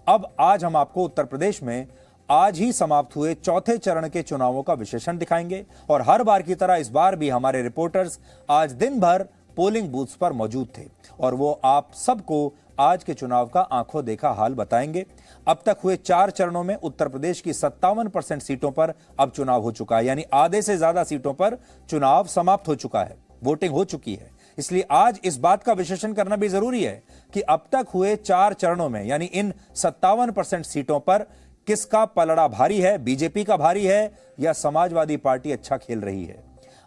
अब आज हम आपको उत्तर प्रदेश में आज ही समाप्त हुए चौथे चरण के चुनावों का विश्लेषण दिखाएंगे और हर बार की तरह इस बार भी हमारे रिपोर्टर्स आज दिन भर पोलिंग बूथ्स पर मौजूद थे और वो आप सबको आज के चुनाव का आंखों देखा हाल बताएंगे। अब तक हुए 4 चरणों में उत्तर प्रदेश की 57% सीटों पर अब चुनाव हो चुका है, यानी आधे से ज्यादा सीटों पर चुनाव समाप्त हो चुका है, वोटिंग हो चुकी है। इसलिए आज इस बात का विश्लेषण करना भी जरूरी है कि अब तक हुए 4 चरणों में यानी इन 57% सीटों पर किसका पलड़ा भारी है, बीजेपी का भारी है या समाजवादी पार्टी अच्छा खेल रही है।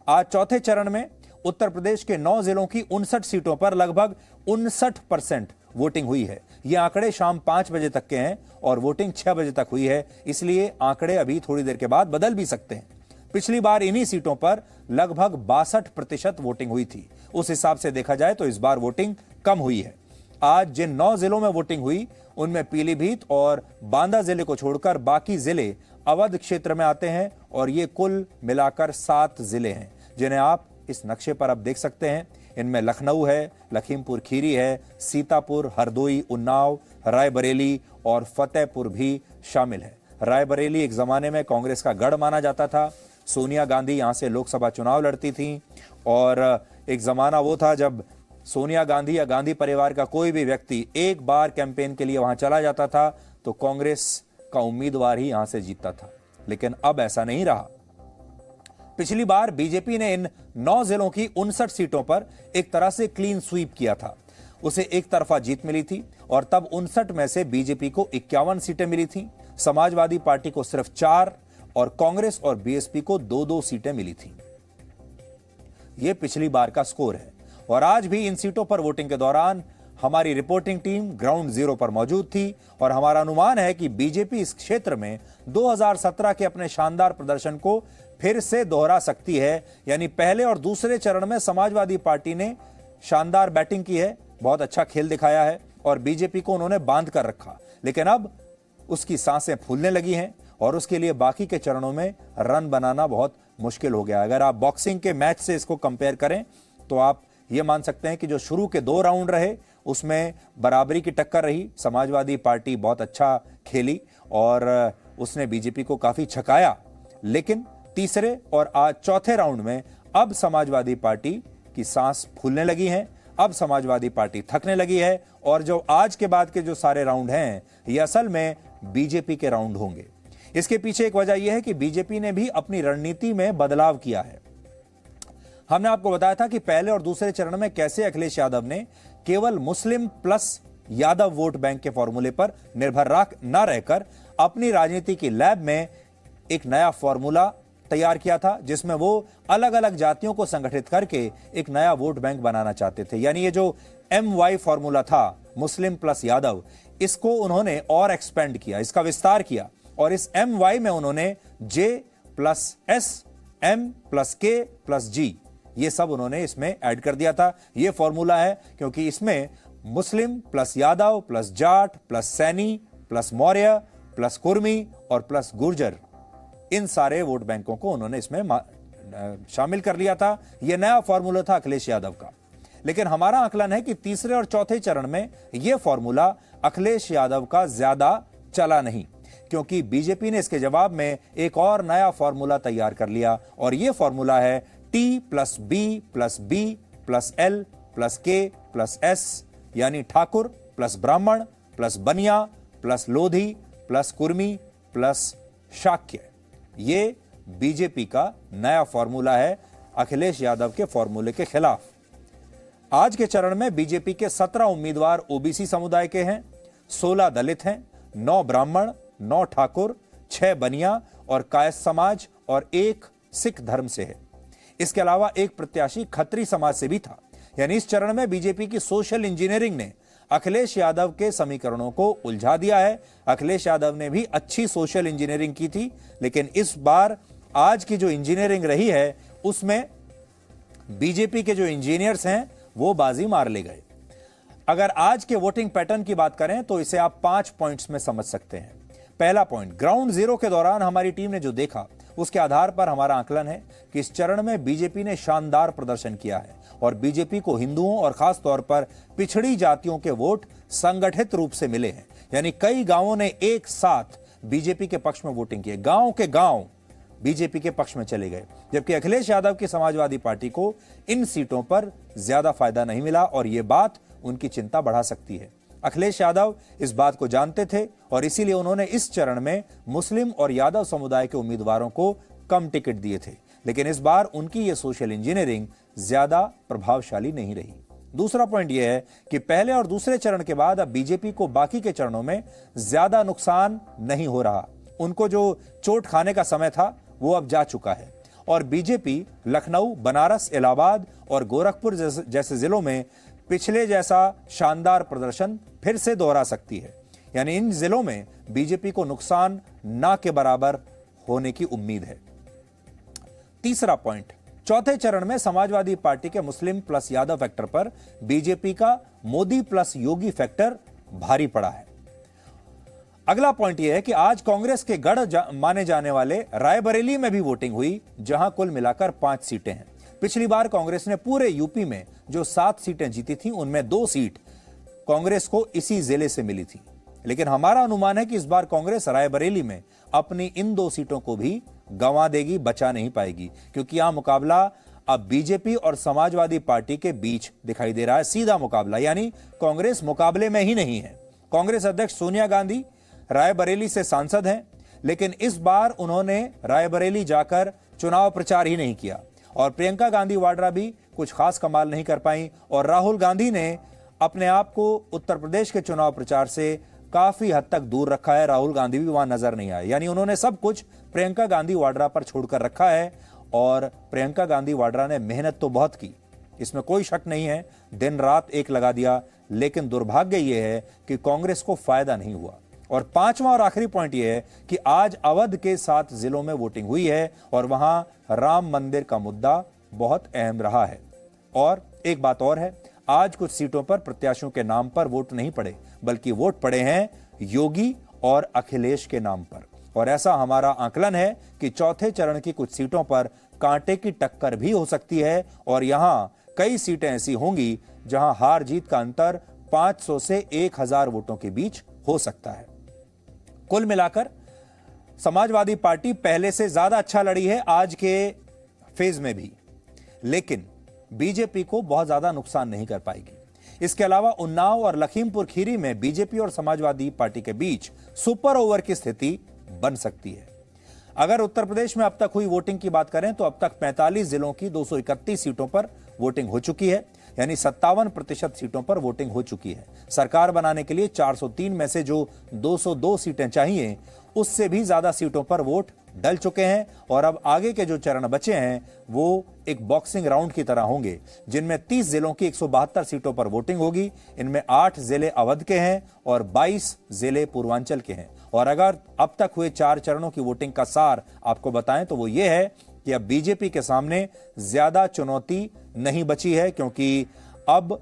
आज चौथे चरण में उत्तर प्रदेश के 9 जिलों की 59 सीटों पर लगभग 59% वोटिंग हुई है। ये आंकड़े शाम 5 बजे तक के हैं और वोटिंग 6 बजे तक हुई है, इसलिए आंकड़े अभी थोड़ी देर के बाद बदल भी सकते हैं। पिछली बार इन्हीं सीटों पर लगभग 62% वोटिंग हुई थी। उस हिसाब से देखा जाए तो इस बार वोटिंग कम हुई है। आज जिन 9 जिलों में वोटिंग हुई उनमें पीलीभीत और बांदा जिले को छोड़कर बाकी जिले अवध क्षेत्र में आते हैं और ये कुल मिलाकर 7 जिले हैं जिन्हें आप इस नक्शे पर अब देख सकते हैं। इनमें लखनऊ है, लखीमपुर खीरी है, सीतापुर, हरदोई, उन्नाव, रायबरेली और फतेहपुर भी शामिल है। रायबरेली एक जमाने में कांग्रेस का गढ़ माना जाता था। सोनिया गांधी यहां से लोकसभा चुनाव लड़ती थी और एक जमाना वो था जब सोनिया गांधी या गांधी परिवार का कोई भी व्यक्ति एक बार कैंपेन के लिए वहां चला जाता था तो कांग्रेस का उम्मीदवार ही यहां से जीतता था, लेकिन अब ऐसा नहीं रहा। पिछली बार बीजेपी ने इन 9 जिलों की 59 सीटों पर एक तरह से क्लीन स्वीप किया था। उसे एक तरफा जीत मिली थी और तब 59 में से बीजेपी को 51 सीटें मिली थी, समाजवादी पार्टी को सिर्फ 4 और कांग्रेस और बीएसपी को 2-2 सीटें मिली थी। यह पिछली बार का स्कोर है और आज भी इन सीटों पर वोटिंग के दौरान हमारी रिपोर्टिंग टीम ग्राउंड जीरो पर मौजूद थी और हमारा अनुमान है कि बीजेपी इस क्षेत्र में 2017 के अपने शानदार प्रदर्शन को फिर से दोहरा सकती है। यानी पहले और दूसरे चरण में समाजवादी पार्टी ने शानदार बैटिंग की है, बहुत अच्छा खेल दिखाया है और बीजेपी को उन्होंने बांध कर रखा, लेकिन अब उसकी सांसें फूलने लगी हैं और उसके लिए बाकी के चरणों में रन बनाना बहुत मुश्किल हो गया। अगर आप बॉक्सिंग के मैच से इसको कंपेयर करें तो आप ये मान सकते हैं कि जो शुरू के 2 राउंड रहे उसमें बराबरी की टक्कर रही। समाजवादी पार्टी बहुत अच्छा खेली और उसने बीजेपी को काफी छकाया, लेकिन तीसरे और आज चौथे राउंड में अब समाजवादी पार्टी की सांस फूलने लगी है, अब समाजवादी पार्टी थकने लगी है और जो आज के बाद के जो सारे राउंड हैं ये असल में बीजेपी के राउंड होंगे। इसके पीछे एक वजह यह है कि बीजेपी ने भी अपनी रणनीति में बदलाव किया है। हमने आपको बताया था कि पहले और दूसरे चरण में कैसे अखिलेश यादव ने केवल मुस्लिम प्लस यादव वोट बैंक के फॉर्मूले पर निर्भर न रहकर अपनी राजनीति की लैब में एक नया फॉर्मूला तैयार किया था जिसमें वो अलग अलग जातियों को संगठित करके एक नया वोट बैंक बनाना चाहते थे। यानी ये जो MY फॉर्मूला था, मुस्लिम प्लस यादव, इसको उन्होंने और एक्सपेंड किया, इसका विस्तार किया और इस MY में उन्होंने J plus S, M plus K plus G ये सब उन्होंने इसमें ऐड कर दिया था। ये फॉर्मूला है क्योंकि इसमें मुस्लिम plus Yadav plus Jat plus Saini plus Maurya plus Kurmi और प्लस गुर्जर, इन सारे वोट बैंकों को उन्होंने इसमें शामिल कर लिया था। यह नया फॉर्मूला था अखिलेश यादव का, लेकिन हमारा आकलन है कि तीसरे और चौथे चरण में यह फॉर्मूला अखिलेश यादव का ज्यादा चला नहीं, क्योंकि बीजेपी ने इसके जवाब में एक और नया फॉर्मूला तैयार कर लिया और यह फॉर्मूला है T plus B plus B plus L plus K plus S, यानी ठाकुर प्लस ब्राह्मण प्लस बनिया plus Lodhi plus Kurmi plus Shakya. ये बीजेपी का नया फॉर्मूला है अखिलेश यादव के फॉर्मूले के खिलाफ। आज के चरण में बीजेपी के 17 उम्मीदवार ओबीसी समुदाय के हैं, 16 दलित हैं, 9 ब्राह्मण, 9 ठाकुर, 6 बनिया और कायस्थ समाज और 1 सिख धर्म से है। इसके अलावा एक प्रत्याशी खत्री समाज से भी था। यानी इस चरण में बीजेपी की सोशल इंजीनियरिंग ने अखिलेश यादव के समीकरणों को उलझा दिया है। अखिलेश यादव ने भी अच्छी सोशल इंजीनियरिंग की थी, लेकिन इस बार आज की जो इंजीनियरिंग रही है उसमें बीजेपी के जो इंजीनियर्स हैं वो बाजी मार ले गए। अगर आज के वोटिंग पैटर्न की बात करें तो इसे आप 5 पॉइंट्स में समझ सकते हैं। पहला पॉइंट, ग्राउंड जीरो के दौरान हमारी टीम ने जो देखा उसके आधार पर हमारा आकलन है कि इस चरण में बीजेपी ने शानदार प्रदर्शन किया है और बीजेपी को हिंदुओं और खास तौर पर पिछड़ी जातियों के वोट संगठित रूप से मिले हैं। यानी कई गांवों ने एक साथ बीजेपी के पक्ष में वोटिंग की। गांव के गांव बीजेपी के पक्ष में चले गए, जबकि अखिलेश यादव की समाजवादी पार्टी को इन सीटों पर ज्यादा फायदा नहीं मिला और यह बात उनकी चिंता बढ़ा सकती है। अखिलेश यादव इस बात को जानते थे और इसीलिए उन्होंने इस चरण में मुस्लिम और यादव समुदाय के उम्मीदवारों को कम टिकट दिए थे, लेकिन इस बार उनकी यह सोशल इंजीनियरिंग ज्यादा प्रभावशाली नहीं रही। दूसरा पॉइंट यह है कि पहले और दूसरे चरण के बाद अब बीजेपी को बाकी के चरणों में ज्यादा नुकसान नहीं हो रहा। उनको जो चोट खाने का समय था वो अब जा चुका है और बीजेपी लखनऊ, बनारस, इलाहाबाद और गोरखपुर जैसे जिलों में पिछले जैसा शानदार प्रदर्शन फिर से दोहरा सकती है। यानी इन जिलों में बीजेपी को नुकसान ना के बराबर होने की उम्मीद है। तीसरा पॉइंट, चौथे चरण में समाजवादी पार्टी के मुस्लिम प्लस यादव फैक्टर पर बीजेपी का मोदी प्लस योगी फैक्टर भारी पड़ा है। अगला पॉइंट यह है कि आज कांग्रेस के गढ़ माने जाने वाले रायबरेली में भी वोटिंग हुई, जहां कुल मिलाकर 5 सीटें हैं। पिछली बार कांग्रेस ने पूरे यूपी में जो 7 सीटें जीती थी, उनमें 2 सीट कांग्रेस को इसी जिले से मिली थी। लेकिन हमारा अनुमान है कि इस बार कांग्रेस रायबरेली में अपनी इन 2 सीटों को भी गंवा देगी, बचा नहीं पाएगी, क्योंकि यहां मुकाबला अब बीजेपी और समाजवादी पार्टी के बीच दिखाई दे रहा है। सीधा मुकाबला, यानी कांग्रेस मुकाबले में ही नहीं है। कांग्रेस अध्यक्ष सोनिया गांधी रायबरेली से सांसद हैं, लेकिन इस बार उन्होंने रायबरेली जाकर चुनाव प्रचार ही नहीं किया और प्रियंका गांधी वाड्रा भी कुछ खास कमाल नहीं कर पाई और राहुल गांधी ने अपने आप को उत्तर प्रदेश के चुनाव प्रचार से काफी हद तक दूर रखा है। राहुल गांधी भी वहां नजर नहीं आए, यानी उन्होंने सब कुछ प्रियंका गांधी वाड्रा पर छोड़कर रखा है। और प्रियंका गांधी वाड्रा ने मेहनत तो बहुत की, इसमें कोई शक नहीं है, दिन रात एक लगा दिया, लेकिन दुर्भाग्य यह है कि कांग्रेस को फायदा नहीं हुआ। और पांचवा और आखिरी पॉइंट यह है कि आज अवध के 7 जिलों में वोटिंग हुई है और वहां राम मंदिर का मुद्दा बहुत अहम रहा है। और एक बात और है, आज कुछ सीटों पर प्रत्याशियों के नाम पर वोट नहीं पड़े, बल्कि वोट पड़े हैं योगी और अखिलेश के नाम पर। और ऐसा हमारा आकलन है कि चौथे चरण की कुछ सीटों पर कांटे की टक्कर भी हो सकती है और यहां कई सीटें ऐसी होंगी जहां हार जीत का अंतर 500 से 1000 वोटों के बीच हो सकता है। कुल मिलाकर समाजवादी पार्टी पहले से ज्यादा अच्छा लड़ी है आज के फेज में भी, लेकिन बीजेपी को बहुत ज्यादा नुकसान नहीं कर पाएगी। इसके अलावा उन्नाव और लखीमपुर खीरी में बीजेपी और समाजवादी पार्टी के बीच सुपर ओवर की स्थिति बन सकती है। अगर उत्तर प्रदेश में अब तक हुई वोटिंग की बात करें तो अब तक 45 जिलों की 231 सीटों पर वोटिंग हो चुकी है, यानी 57% सीटों पर वोटिंग हो चुकी है। सरकार बनाने के लिए 403 में से जो 202 सीटें चाहिए, उससे भी ज्यादा सीटों पर वोट डल चुके हैं और अब आगे के जो चरण बचे हैं वो एक बॉक्सिंग राउंड की तरह होंगे, जिनमें 30 जिलों की 172 सीटों पर वोटिंग होगी। इनमें 8 जिले अवध के हैं और 22 जिले पूर्वांचल के हैं। और अगर अब तक हुए 4 चरणों की वोटिंग का सार आपको बताएं तो वो ये है कि अब बीजेपी के सामने ज्यादा चुनौती नहीं बची है, क्योंकि अब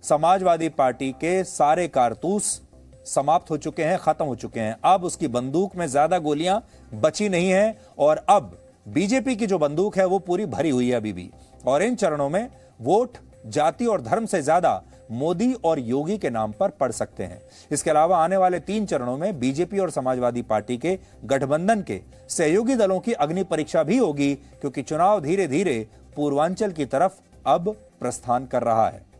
समाजवादी पार्टी के सारे कारतूस समाप्त हो चुके हैं, खत्म हो चुके हैं। अब उसकी बंदूक में ज्यादा गोलियां बची नहीं है और अब बीजेपी की जो बंदूक है वो पूरी भरी हुई है अभी भी। और इन चरणों में वोट जाति और धर्म से ज्यादा मोदी और योगी के नाम पर पड़ सकते हैं। इसके अलावा आने वाले 3 चरणों में बीजेपी और समाजवादी पार्टी के गठबंधन के सहयोगी दलों की अग्नि परीक्षा भी होगी, क्योंकि चुनाव धीरे धीरे पूर्वांचल की तरफ अब प्रस्थान कर रहा है।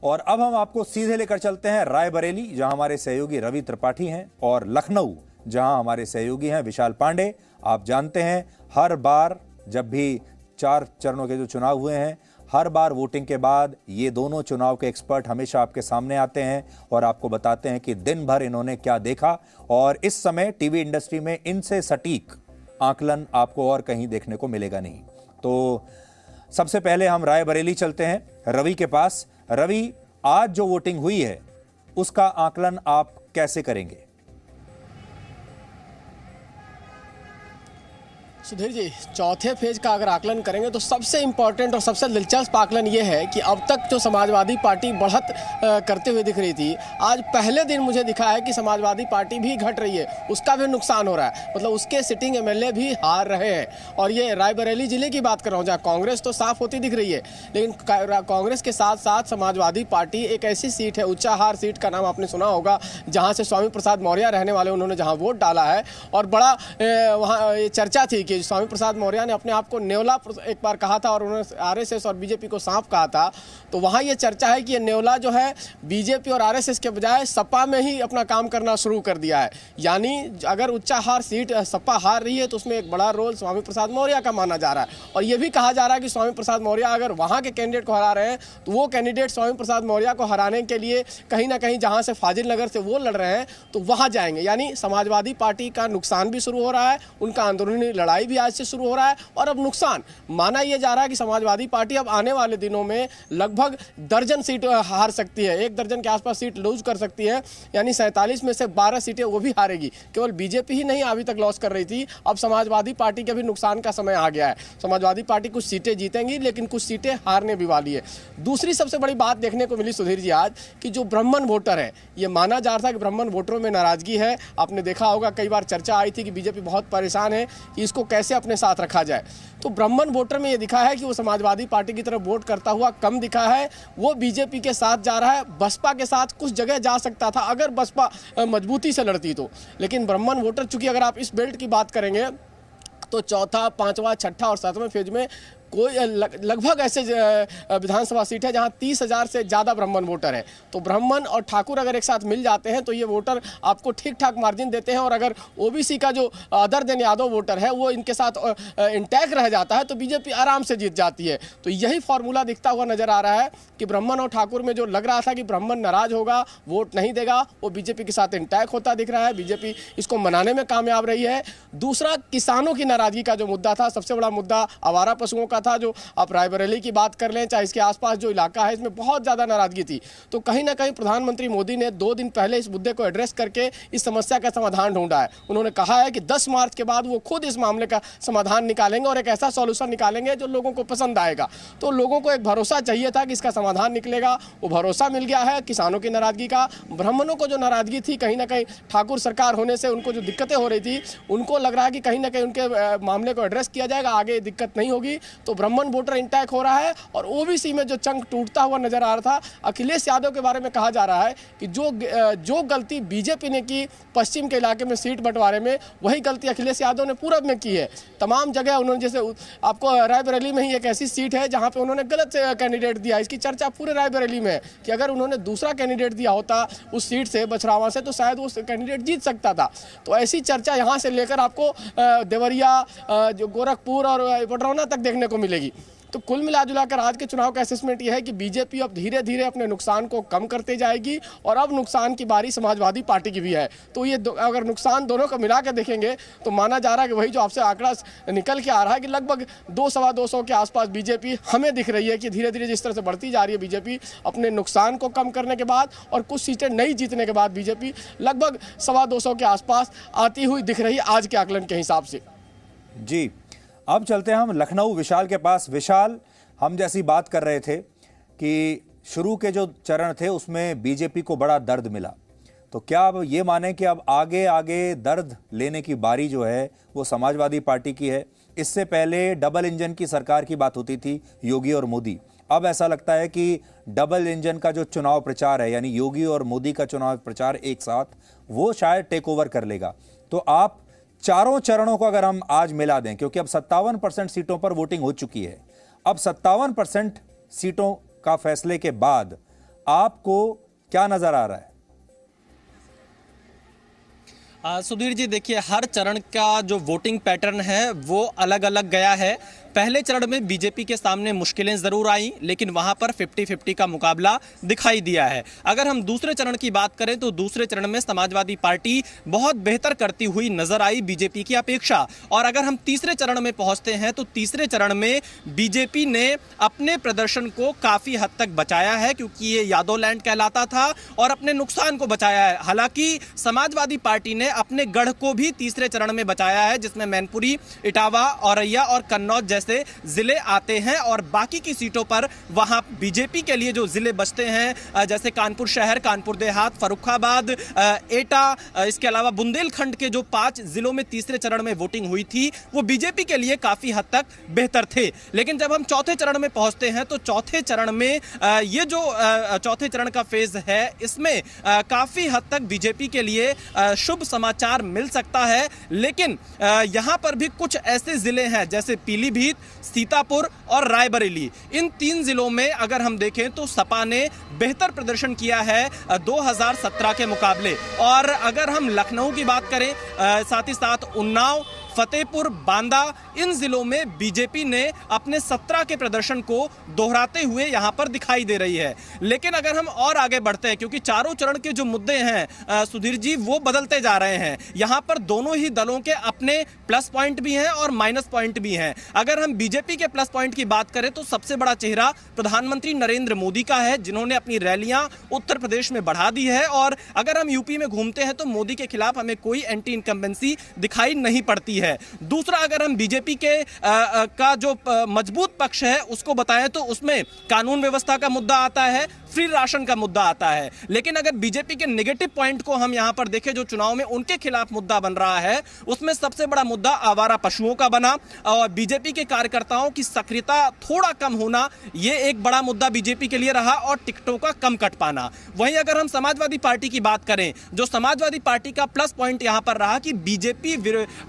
और अब हम आपको सीधे लेकर चलते हैं रायबरेली, जहां हमारे सहयोगी रवि त्रिपाठी हैं, और लखनऊ, जहां हमारे सहयोगी हैं विशाल पांडे। आप जानते हैं हर बार जब भी 4 चरणों के जो चुनाव हुए हैं, हर बार वोटिंग के बाद ये दोनों चुनाव के एक्सपर्ट हमेशा आपके सामने आते हैं और आपको बताते हैं कि दिन भर इन्होंने क्या देखा। और इस समय टीवी इंडस्ट्री में इनसे सटीक आकलन आपको और कहीं देखने को मिलेगा नहीं। तो सबसे पहले हम रायबरेली चलते हैं रवि के पास। रवि, आज जो वोटिंग हुई है उसका आकलन आप कैसे करेंगे? सुधीर जी, चौथे फेज का अगर आकलन करेंगे तो सबसे इम्पोर्टेंट और सबसे दिलचस्प आकलन ये है कि अब तक जो समाजवादी पार्टी बढ़त करते हुए दिख रही थी, आज पहले दिन मुझे दिखा है कि समाजवादी पार्टी भी घट रही है, उसका भी नुकसान हो रहा है। मतलब उसके सिटिंग एमएलए भी हार रहे हैं। और ये रायबरेली जिले की बात कर रहा हूँ, जहाँ कांग्रेस तो साफ होती दिख रही है, लेकिन कांग्रेस के साथ साथ समाजवादी पार्टी एक ऐसी सीट है, उच्चाहार सीट का नाम आपने सुना होगा, जहाँ से स्वामी प्रसाद मौर्य रहने वाले, उन्होंने जहाँ वोट डाला है। और बड़ा वहाँ ये चर्चा थी कि स्वामी प्रसाद मौर्य ने अपने आप को नेवला एक बार कहा था और उन्होंने आरएसएस और बीजेपी को सांप कहा था। तो वहाँ ये चर्चा है कि ये नेवला जो है बीजेपी और आरएसएस के बजाय सपा में ही अपना काम करना शुरू कर दिया है। यानी अगर उच्चाहार सीट सपा हार रही है तो उसमें एक बड़ा रोल स्वामी प्रसाद मौर्य का माना जा रहा है। और ये भी कहा जा रहा है कि स्वामी प्रसाद मौर्य अगर वहाँ के कैंडिडेट को हरा रहे हैं तो वो कैंडिडेट स्वामी प्रसाद मौर्य को हराने के लिए कहीं ना कहीं जहाँ से फाजिल नगर से वो लड़ रहे हैं तो वहाँ जाएंगे। यानी समाजवादी पार्टी का नुकसान भी शुरू हो रहा है, उनका अंदरूनी लड़ाई भी आज से शुरू हो रहा है। और अब नुकसान माना यह जा रहा है कि समाजवादी पार्टी अब आने वाले दिनों में लगभग दर्जन सीट हार सकती है, 1 दर्जन के आसपास सीट लूज कर सकती है। यानी 47 में से 12 सीटें वो भी हारेगी। केवल बीजेपी ही नहीं अभी तक लॉस कर रही थी, अब समाजवादी पार्टी के भी नुकसान का समय आ गया है। समाजवादी पार्टी कुछ सीटें जीतेंगी लेकिन कुछ सीटें हारने भी वाली है। दूसरी सबसे बड़ी बात देखने को मिली सुधीर जी आज, कि जो ब्राह्मण वोटर है, ये माना जा रहा था कि ब्राह्मण वोटरों में नाराजगी है। आपने देखा होगा कई बार चर्चा आई थी कि बीजेपी बहुत परेशान है कि इसको कैसे अपने साथ रखा जाए। तो ब्राह्मण वोटर में ये दिखा है कि वो समाजवादी पार्टी की तरफ वोट करता हुआ कम दिखा है, वो बीजेपी के साथ जा रहा है। बसपा के साथ कुछ जगह जा सकता था अगर बसपा मजबूती से लड़ती तो, लेकिन ब्राह्मण वोटर, चूंकि अगर आप इस बेल्ट की बात करेंगे तो चौथा, पांचवा, छठा और सातवें फेज में कोई लगभग ऐसे विधानसभा सीट है जहां 30,000 से ज़्यादा ब्राह्मण वोटर है। तो ब्राह्मण और ठाकुर अगर एक साथ मिल जाते हैं तो ये वोटर आपको ठीक ठाक मार्जिन देते हैं। और अगर ओबीसी का जो अदर देन यादव वोटर है वो इनके साथ इंटैक्ट रह जाता है तो बीजेपी आराम से जीत जाती है। तो यही फॉर्मूला दिखता हुआ नजर आ रहा है कि ब्राह्मण और ठाकुर में जो लग रहा था कि ब्राह्मण नाराज होगा, वोट नहीं देगा, वो बीजेपी के साथ इंटैक्ट होता दिख रहा है। बीजेपी इसको मनाने में कामयाब रही है। दूसरा, किसानों की नाराजगी का जो मुद्दा था, सबसे बड़ा मुद्दा आवारा पशुओं का था, जो आप रायबरेली की बात कर लें, चाहे इसके आसपास जो इलाका है, इसमें बहुत ज़्यादा नाराजगी थी। तो कहीं ना कहीं प्रधानमंत्री मोदी ने 2 दिन पहले इस मुद्दे को एड्रेस करके इस समस्या का समाधान ढूंढा है। उन्होंने कहा है कि 10 मार्च के बाद वो खुद इस मामले का समाधान निकालेंगे और एक ऐसा सॉल्यूशन निकालेंगे जो लोगों को पसंद आएगा। तो लोगों को एक भरोसा चाहिए था कि इसका समाधान निकलेगा, वो भरोसा मिल गया है। किसानों की नाराजगी का, ब्राह्मणों को जो नाराजगी थी कहीं ना कहीं ठाकुर सरकार होने से उनको जो दिक्कतें हो रही थी, उनको लग रहा है कि कहीं ना कहीं उनके मामले को एड्रेस किया जाएगा, आगे दिक्कत नहीं होगी। तो ब्राह्मण वोटर इंटैक हो रहा है। और ओबीसी में जो चंक टूटता हुआ नजर आ रहा था, अखिलेश यादव के बारे में कहा जा रहा है कि जो गलती बीजेपी ने की पश्चिम के इलाके में सीट बंटवारे में, वही गलती अखिलेश यादव ने पूरब में की है। तमाम जगह उन्होंने, जैसे आपको रायबरेली में ही एक ऐसी सीट है जहां पे उन्होंने गलत कैंडिडेट दिया। इसकी चर्चा पूरे रायबरेली में है कि अगर उन्होंने दूसरा कैंडिडेट दिया होता उस सीट से, बछरावा से, तो शायद वो कैंडिडेट जीत सकता था। तो ऐसी चर्चा यहाँ से लेकर आपको देवरिया, जो गोरखपुर और पटरौना तक देखने को मिलेगी। तो कुल मिलाजुलाकर आज के चुनाव का असेसमेंट यह है कि बीजेपी अब धीरे धीरे अपने नुकसान को कम करते जाएगी और अब नुकसान की बारी समाजवादी पार्टी की भी है। तो ये अगर नुकसान दोनों को मिला के देखेंगे तो माना जा रहा है कि वही जो आपसे आंकड़ा निकल के आ रहा है कि लगभग 200-225 के आसपास बीजेपी हमें दिख रही है कि धीरे धीरे जिस तरह से बढ़ती जा रही है बीजेपी अपने नुकसान को कम करने के बाद और कुछ सीटें नहीं जीतने के बाद बीजेपी लगभग 225 के आसपास आती हुई दिख रही है आज के आकलन के हिसाब से। जी, अब चलते हैं हम लखनऊ विशाल के पास। विशाल, हम जैसी बात कर रहे थे कि शुरू के जो चरण थे उसमें बीजेपी को बड़ा दर्द मिला, तो क्या अब ये माने कि अब आगे आगे दर्द लेने की बारी जो है वो समाजवादी पार्टी की है? इससे पहले डबल इंजन की सरकार की बात होती थी, योगी और मोदी। अब ऐसा लगता है कि डबल इंजन का जो चुनाव प्रचार है, यानी योगी और मोदी का चुनाव प्रचार एक साथ, वो शायद टेक ओवर कर लेगा। तो आप चारों चरणों को अगर हम आज मिला दें, क्योंकि अब 57% सीटों पर वोटिंग हो चुकी है, अब 57% सीटों का फैसले के बाद आपको क्या नजर आ रहा है? सुधीर जी, देखिए, हर चरण का जो वोटिंग पैटर्न है वो अलग अलग गया है। पहले चरण में बीजेपी के सामने मुश्किलें जरूर आई, लेकिन वहां पर 50-50 का मुकाबला दिखाई दिया है। अगर हम दूसरे चरण की बात करें तो दूसरे चरण में समाजवादी पार्टी बहुत बेहतर करती हुई नजर आई बीजेपी की अपेक्षा। और अगर हम तीसरे चरण में पहुंचते हैं तो तीसरे चरण में बीजेपी ने अपने प्रदर्शन को काफी हद तक बचाया है, क्योंकि ये यादवलैंड कहलाता था, और अपने नुकसान को बचाया है। हालांकि समाजवादी पार्टी ने अपने गढ़ को भी तीसरे चरण में बचाया है, जिसमें मैनपुरी, इटावा, औरैया और कन्नौज जैसे जिले आते हैं। और बाकी की सीटों पर वहां बीजेपी के लिए जो जिले बचते हैं, जैसे कानपुर शहर, कानपुर देहात, फर्रुखाबाद, एटा, इसके अलावा बुंदेलखंड के जो 5 जिलों में तीसरे चरण में वोटिंग हुई थी, वो बीजेपी के लिए काफी हद तक बेहतर थे। लेकिन जब हम चौथे चरण में पहुंचते हैं तो चौथे चरण में ये जो चौथे चरण का फेज है, इसमें काफी हद तक बीजेपी के लिए शुभ समाचार मिल सकता है। लेकिन यहां पर भी कुछ ऐसे जिले हैं जैसे पीलीभीत, सीतापुर और रायबरेली। इन 3 जिलों में अगर हम देखें तो सपा ने बेहतर प्रदर्शन किया है 2017 के मुकाबले। और अगर हम लखनऊ की बात करें, साथ ही साथ उन्नाव, फतेहपुर, बांदा, इन जिलों में बीजेपी ने अपने 17 के प्रदर्शन को दोहराते हुए यहां पर दिखाई दे रही है। लेकिन अगर हम और आगे बढ़ते हैं, क्योंकि चारों चरण के जो मुद्दे हैं सुधीर जी, वो बदलते जा रहे हैं। यहां पर दोनों ही दलों के अपने प्लस पॉइंट भी हैं और माइनस पॉइंट भी हैं। अगर हम बीजेपी के प्लस पॉइंट की बात करें तो सबसे बड़ा चेहरा प्रधानमंत्री नरेंद्र मोदी का है, जिन्होंने अपनी रैलियां उत्तर प्रदेश में बढ़ा दी है। और अगर हम यूपी में घूमते हैं तो मोदी के खिलाफ हमें कोई एंटी इनकम्बेंसी दिखाई नहीं पड़ती है। दूसरा, अगर हम बीजेपी के का जो मजबूत पक्ष है उसको बताएं तो उसमें कानून व्यवस्था का मुद्दा आता है, फ्री राशन का मुद्दा आता है। लेकिन अगर बीजेपी के नेगेटिव पॉइंट को हम यहां पर देखें, जो चुनाव में उनके खिलाफ मुद्दा बन रहा है, उसमें सबसे बड़ा मुद्दा आवारा पशुओं का बना। और बीजेपी के कार्यकर्ताओं की सक्रियता थोड़ा कम होना, यह एक बड़ा मुद्दा बीजेपी के लिए रहा, और टिकटों का कम कट पाना। वहीं अगर हम समाजवादी पार्टी की बात करें, जो समाजवादी पार्टी का प्लस पॉइंट यहां पर रहा कि बीजेपी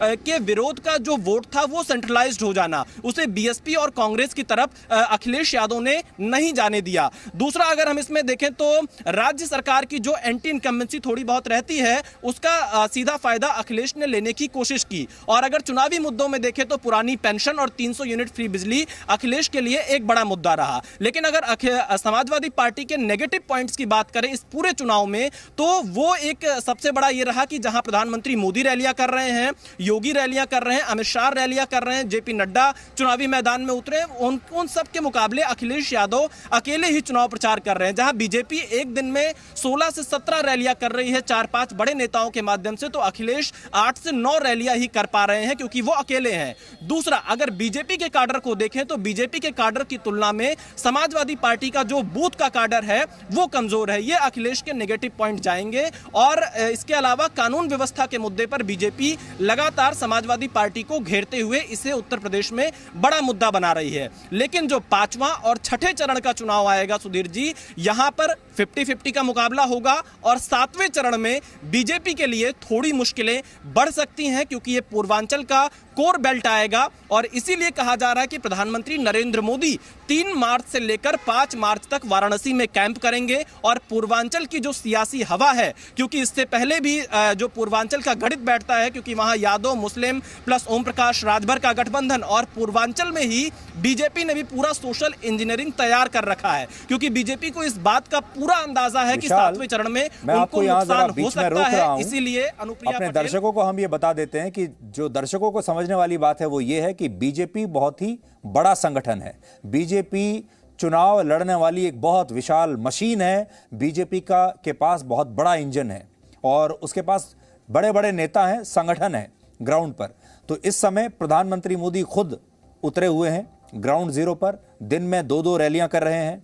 के विरोध का जो वोट था वो सेंट्रलाइज्ड हो जाना, उसे बीएसपी और कांग्रेस की तरफ अखिलेश यादव ने नहीं जाने दिया। दूसरा, अगर हम इसमें देखें तो राज्य सरकार की जो एंटी इनकम्बेंसी थोड़ी बहुत रहती है, उसका सीधा फायदा अखिलेश ने लेने की कोशिश की। और अगर चुनावी मुद्दों में देखें तो पुरानी पेंशन और 300 यूनिट फ्री बिजली अखिलेश के लिए एक बड़ा मुद्दा रहा। लेकिन अगर समाजवादी पार्टी के नेगेटिव पॉइंट्स की बात करें इस पूरे चुनाव में, तो वो एक सबसे बड़ा ये रहा कि जहां प्रधानमंत्री मोदी रैलियां कर रहे हैं, योगी रैलियां कर रहे हैं, अमित शाह रैलियां कर रहे हैं, जेपी नड्डा चुनावी मैदान में उतरे, उन सब के मुकाबले अखिलेश यादव अकेले ही चुनाव प्रचार कर रहे हैं। जहां बीजेपी एक दिन में 16 से 17 रैलियां कर रही है 4-5 बड़े नेताओं के माध्यम से, तो अखिलेश 8 से 9 रैलियां ही कर पा रहे हैं, क्योंकि वो अकेले हैं। दूसरा, अगर बीजेपी के काडर को देखें तो बीजेपी के काडर की तुलना में समाजवादी पार्टी का जो बूथ का काडर है वो कमजोर है। ये अखिलेश के नेगेटिव पॉइंट जाएंगे। और इसके अलावा कानून व्यवस्था के मुद्दे पर बीजेपी लगातार समाजवादी पार्टी को घेरते हुए इसे उत्तर प्रदेश में बड़ा मुद्दा बना रही है। लेकिन जो 5वां और 6ठे चरण का चुनाव आएगा सुधीर जी, यहां पर 50-50 का मुकाबला होगा। और 7वें चरण में बीजेपी के लिए थोड़ी मुश्किलें बढ़ सकती हैं, क्योंकि ये पूर्वांचल का कोर बेल्ट आएगा। और इसीलिए कहा जा रहा है कि प्रधानमंत्री नरेंद्र मोदी 3 मार्च से लेकर 5 मार्च तक वाराणसी में कैंप करेंगे। और पूर्वांचल की जो सियासी हवा है, क्योंकि इससे पहले भी जो पूर्वांचल का गणित बैठता है, क्योंकि वहां यादव मुस्लिम प्लस ओम प्रकाश राजभर का गठबंधन, और पूर्वांचल में ही बीजेपी ने भी पूरा सोशल इंजीनियरिंग तैयार कर रखा है, क्योंकि बीजेपी को इस बात का पूरा अंदाजा है कि 7वें चरण में उनको नुकसान हो सकता है। इसीलिए अपने दर्शकों को हम ये बता देते हैं कि जो दर्शकों को समझने वाली बात है वो ये है कि बीजेपी बहुत ही बड़ा संगठन है। बीजेपी चुनाव लड़ने वाली एक बहुत विशाल मशीन है। बीजेपी के पास बहुत बड़ा इंजन है और उसके पास बड़े बड़े नेता हैं, संगठन है ग्राउंड पर। तो इस समय प्रधानमंत्री मोदी खुद उतरे हुए हैं ग्राउंड जीरो पर। दिन में 2-2 रैलियां कर रहे हैं।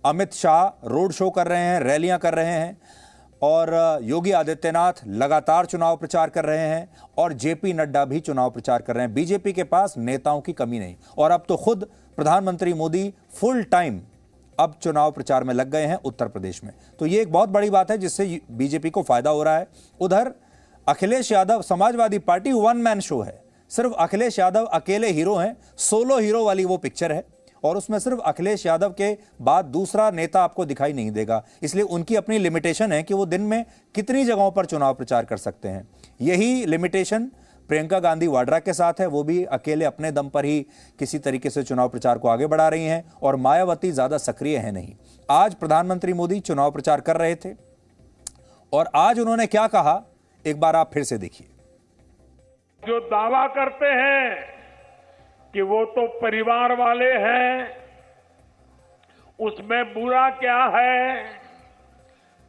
अमित शाह रोड शो कर रहे हैं, रैलियां कर रहे हैं। और योगी आदित्यनाथ लगातार चुनाव प्रचार कर रहे हैं। और जेपी नड्डा भी चुनाव प्रचार कर रहे हैं। बीजेपी के पास नेताओं की कमी नहीं। और अब तो खुद प्रधानमंत्री मोदी फुल टाइम अब चुनाव प्रचार में लग गए हैं उत्तर प्रदेश में। तो ये एक बहुत बड़ी बात है जिससे बीजेपी को फायदा हो रहा है। उधर Akhilesh Yadav, Samajwadi party one man show है। सिर्फ अखिलेश यादव अकेले हीरो हैं। सोलो हीरो वाली वो पिक्चर है और उसमें सिर्फ अखिलेश यादव के बाद दूसरा नेता आपको दिखाई नहीं देगा। इसलिए उनकी अपनी लिमिटेशन है कि वो दिन में कितनी जगहों पर चुनाव प्रचार कर सकते हैं। यही लिमिटेशन प्रियंका गांधी वाड्रा के साथ है, वो भी अकेले अपने दम पर ही किसी तरीके से चुनाव प्रचार को आगे बढ़ा रही हैं और मायावती ज्यादा सक्रिय है नहीं। आज प्रधानमंत्री मोदी चुनाव प्रचार कर रहे थे और आज उन्होंने क्या कहा, एक बार आप फिर से देखिए। जो दावा करते हैं कि वो तो परिवार वाले हैं, उसमें बुरा क्या है?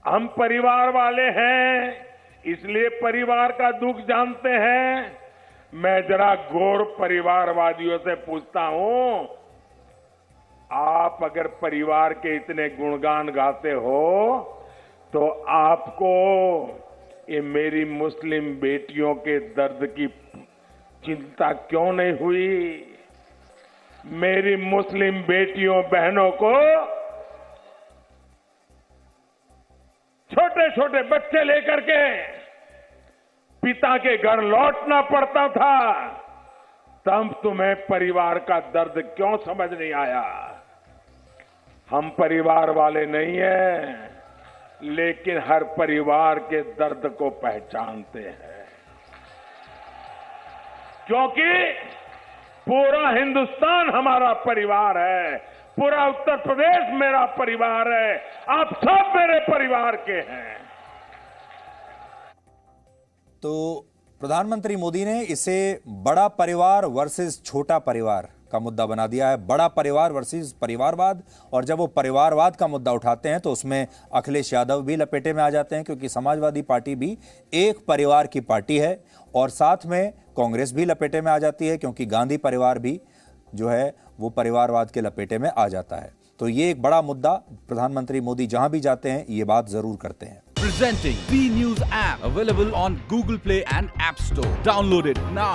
हम परिवार वाले हैं, इसलिए परिवार का दुख जानते हैं। मैं जरा गौर परिवारवादियों से पूछता हूं, आप अगर परिवार के इतने गुणगान गाते हो तो आपको ये मेरी मुस्लिम बेटियों के दर्द की चिंता क्यों नहीं हुई? मेरी मुस्लिम बेटियों बहनों को छोटे छोटे बच्चे लेकर के पिता के घर लौटना पड़ता था, तब तुम्हें परिवार का दर्द क्यों समझ नहीं आया? हम परिवार वाले नहीं हैं, लेकिन हर परिवार के दर्द को पहचानते हैं, क्योंकि पूरा हिंदुस्तान हमारा परिवार है, पूरा उत्तर प्रदेश मेरा परिवार है, आप सब मेरे परिवार के हैं। तो प्रधानमंत्री मोदी ने इसे बड़ा परिवार वर्सेस छोटा परिवार का मुद्दा बना दिया है, बड़ा परिवार वर्सेस परिवारवाद। और जब वो परिवारवाद का मुद्दा उठाते हैं तो उसमें अखिलेश यादव भी लपेटे में आ जाते हैं, क्योंकि समाजवादी पार्टी भी एक परिवार की पार्टी है और साथ में कांग्रेस भी लपेटे में आ जाती है, क्योंकि गांधी परिवार भी जो है वो परिवारवाद के लपेटे में आ जाता है। तो ये एक बड़ा मुद्दा, प्रधानमंत्री मोदी जहां भी जाते हैं ये बात जरूर करते हैं। Presenting B News app available on Google Play and App Store. Download it now.